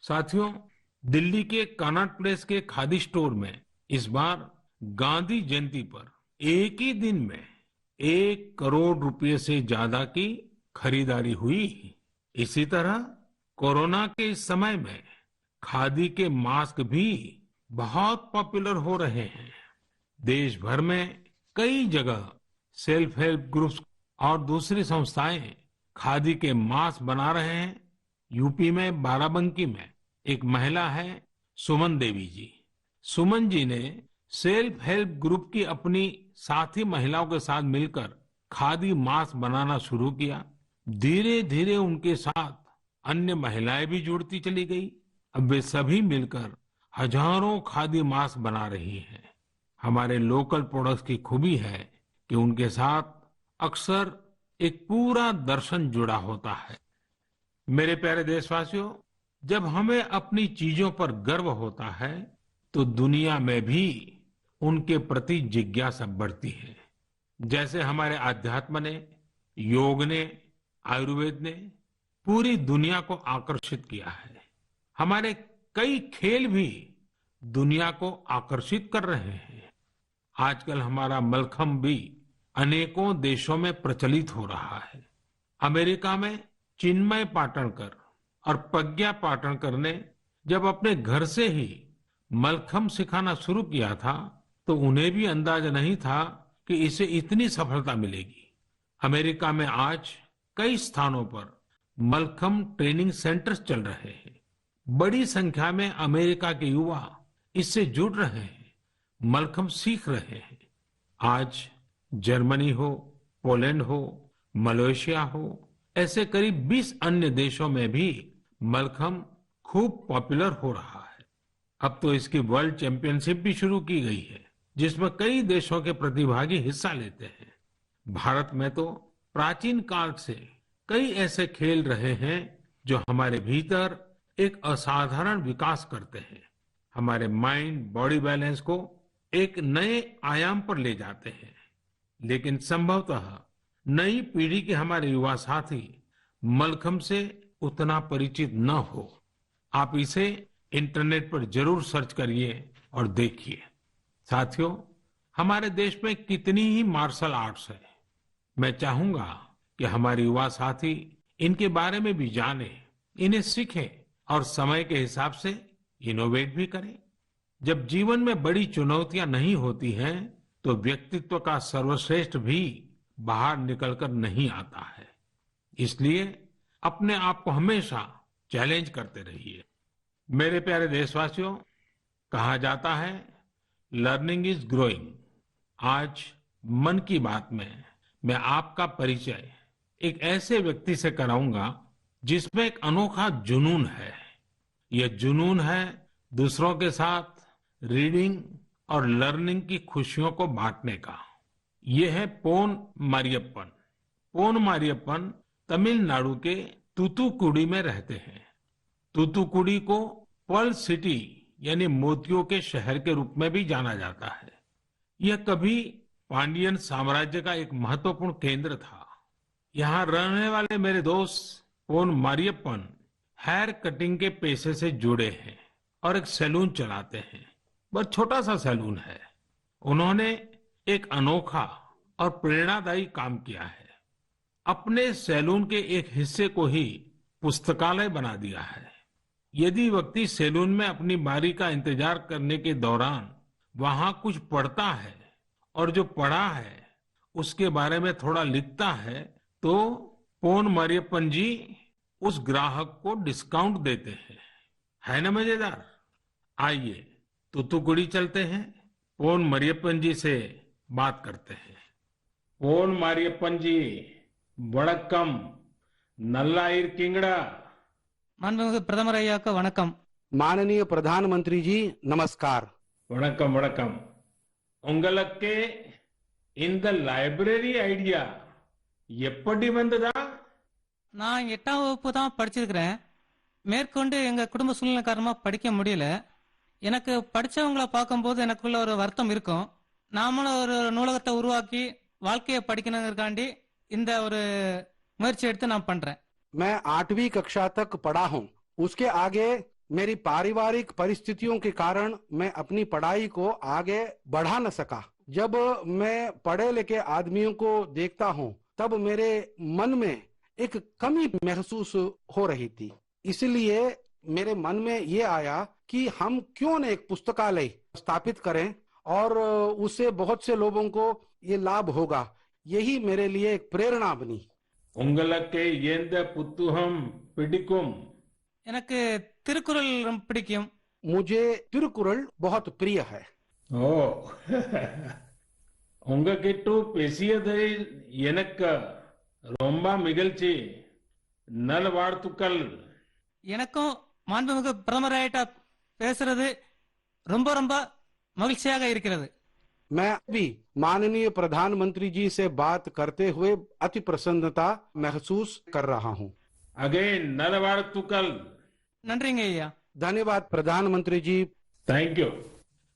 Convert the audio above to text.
साथियों, दिल्ली के Connaught place के खादी स्टोर में इस बार गांधी जयंती पर एक ही दिन में 1 करोड़ रुपए से ज्यादा की खरीदारी हुई। इसी तरह कोरोना के इस समय में खादी के मास्क भी बहुत पॉपुलर हो रहे हैं। देश भर में कई जगह सेल्फ हेल्प ग्रुप्स और दूसरी संस्थाएं खादी के मास्क बना रहे हैं। यूपी में बाराबंकी में एक महिला है, सुमन देवी जी। सुमन जी ने सेल्फ हेल्प ग्रुप की अपनी साथी महिलाओं के साथ मिलकर खादी मास्क बनाना शुरू किया। धीरे धीरे उनके साथ अन्य महिलाएं भी जुड़ती चली गई। अब वे सभी मिलकर हजारों खादी मास्क बना रही हैं। हमारे लोकल प्रोडक्ट्स की खूबी है कि उनके साथ अक्सर एक पूरा दर्शन जुड़ा होता है। मेरे प्यारे देशवासियों, जब हमें अपनी चीजों पर गर्व होता है तो दुनिया में भी उनके प्रति जिज्ञासा बढ़ती है। जैसे हमारे आध्यात्म ने, योग ने, आयुर्वेद ने पूरी दुनिया को आकर्षित किया है। हमारे कई खेल भी दुनिया को आकर्षित कर रहे हैं। आजकल हमारा मलखम्ब भी अनेकों देशों में प्रचलित हो रहा है। अमेरिका में चिन्मय पाटणकर और प्रज्ञा पाटणकर ने जब अपने घर से ही मलखम्ब सिखाना शुरू किया था तो उन्हें भी अंदाजा नहीं था कि इसे इतनी सफलता मिलेगी। अमेरिका में आज कई स्थानों पर मलखम्ब ट्रेनिंग सेंटर्स चल रहे हैं। बड़ी संख्या में अमेरिका के युवा इससे जुड़ रहे हैं, मलखम्ब सीख रहे हैं। आज जर्मनी हो, पोलैंड हो, मलेशिया हो, ऐसे करीब 20 अन्य देशों में भी मलखम्ब खूब पॉपुलर हो रहा है। अब तो इसकी वर्ल्ड चैंपियनशिप भी शुरू की गई है, जिसमें कई देशों के प्रतिभागी हिस्सा लेते हैं। भारत में तो प्राचीन काल से कई ऐसे खेल रहे हैं जो हमारे भीतर एक असाधारण विकास करते हैं, हमारे माइंड बॉडी बैलेंस को एक नए आयाम पर ले जाते हैं। लेकिन संभवतः नई पीढ़ी के हमारे युवा साथी मलखम्ब से उतना परिचित न हो। आप इसे इंटरनेट पर जरूर सर्च करिए और देखिए। साथियों, हमारे देश में कितनी ही मार्शल आर्ट्स है। मैं चाहूंगा कि हमारे युवा साथी इनके बारे में भी जाने, इन्हें सीखें और समय के हिसाब से इनोवेट भी करें। जब जीवन में बड़ी चुनौतियां नहीं होती हैं तो व्यक्तित्व का सर्वश्रेष्ठ भी बाहर निकलकर नहीं आता है। इसलिए अपने आप को हमेशा चैलेंज करते रहिए। मेरे प्यारे देशवासियों, कहा जाता है लर्निंग इज ग्रोइंग। आज मन की बात में मैं आपका परिचय एक ऐसे व्यक्ति से कराऊंगा जिसमें एक अनोखा जुनून है। यह जुनून है दूसरों के साथ रीडिंग और लर्निंग की खुशियों को बांटने का। ये है पोन मारियप्पन। पोन मारियप्पन तमिलनाडु के तूतुकुड़ी में रहते हैं। तूतुकुड़ी को पर्ल सिटी यानी मोतियों के शहर के रूप में भी जाना जाता है। यह कभी पांडियन साम्राज्य का एक महत्वपूर्ण केंद्र था। यहाँ रहने वाले मेरे दोस्त पोन मारियप्पन हेयर कटिंग के पेशे से जुड़े हैं और एक सैलून चलाते हैं। बहुत छोटा सा सैलून है। उन्होंने एक अनोखा और प्रेरणादायी काम किया है। अपने सैलून के एक हिस्से को ही पुस्तकालय बना दिया है। यदि व्यक्ति सैलून में अपनी बारी का इंतजार करने के दौरान वहां कुछ पढ़ता है और जो पढ़ा है उसके बारे में थोड़ा लिखता है तो पोन मारियप्पन जी उस ग्राहक को डिस्काउंट देते हैं। है ना मजेदार? आइए तूतुकुड़ी चलते हैं, पोन मरियप्पन जी से बात करते हैं। पोन मारियप्पन जी, वणक्कम, नल्ला इरकिंगड़ा। மாண்புமிகு பிரதமர் ஐயாவுக்கு வணக்கம். माननीय प्रधानमंत्री जी नमस्कार। वणक्कम वणक्कम। உங்களுக்கு இந்த லைப்ரரி ஐடியா எப்படி வந்ததா? நான் 8ஆம் வகுப்பு தான் படிச்சிருக்கிறேன். மேற்கொண்டு எங்க குடும்ப சூழ்நிலை காரணமா படிக்க முடியல. எனக்கு படிச்சவங்களை பார்க்கும்போது எனக்குள்ள ஒரு வருத்தம் இருக்கும். நாமளும் ஒரு நூலகத்தை உருவாக்கி வாழ்க்கையை படிக்கணுங்கிறதுக்காண்டி இந்த ஒரு முயற்சி எடுத்து நான் பண்றேன். मैं 8वीं कक्षा तक पढ़ा हूँ। उसके आगे मेरी पारिवारिक परिस्थितियों के कारण मैं अपनी पढ़ाई को आगे बढ़ा न सका। जब मैं पढ़े लिखे आदमियों को देखता हूँ तब मेरे मन में एक कमी महसूस हो रही थी। इसलिए मेरे मन में ये आया कि हम क्यों न एक पुस्तकालय स्थापित करें और उससे बहुत से लोगों को ये लाभ होगा। यही मेरे लिए एक प्रेरणा बनी। உங்களுக்கு எந்த புத்தகம் பிடிக்கும்? எனக்கு திருக்குறள் ரொம்ப பிடிக்கும். मुझे तिरुकुरल बहुत प्रिय है। ஓ உங்ககிட்ட பேசியதில் எனக்கு ரொம்ப மகிழ்ச்சி. நல்வாழ்த்துக்கள். எனக்கும் மாண்புமிகு பிரதமராயிட்ட பேசுறது ரொம்ப ரொம்ப மகிழ்ச்சியாக இருக்கிறது. मैं भी माननीय प्रधानमंत्री जी से बात करते हुए अति प्रसन्नता महसूस कर रहा हूँ। அகைன் நல்வாழ்த்துக்கள். நன்றிங்க ஐயா. धन्यवाद प्रधानमंत्री जी। Thank you.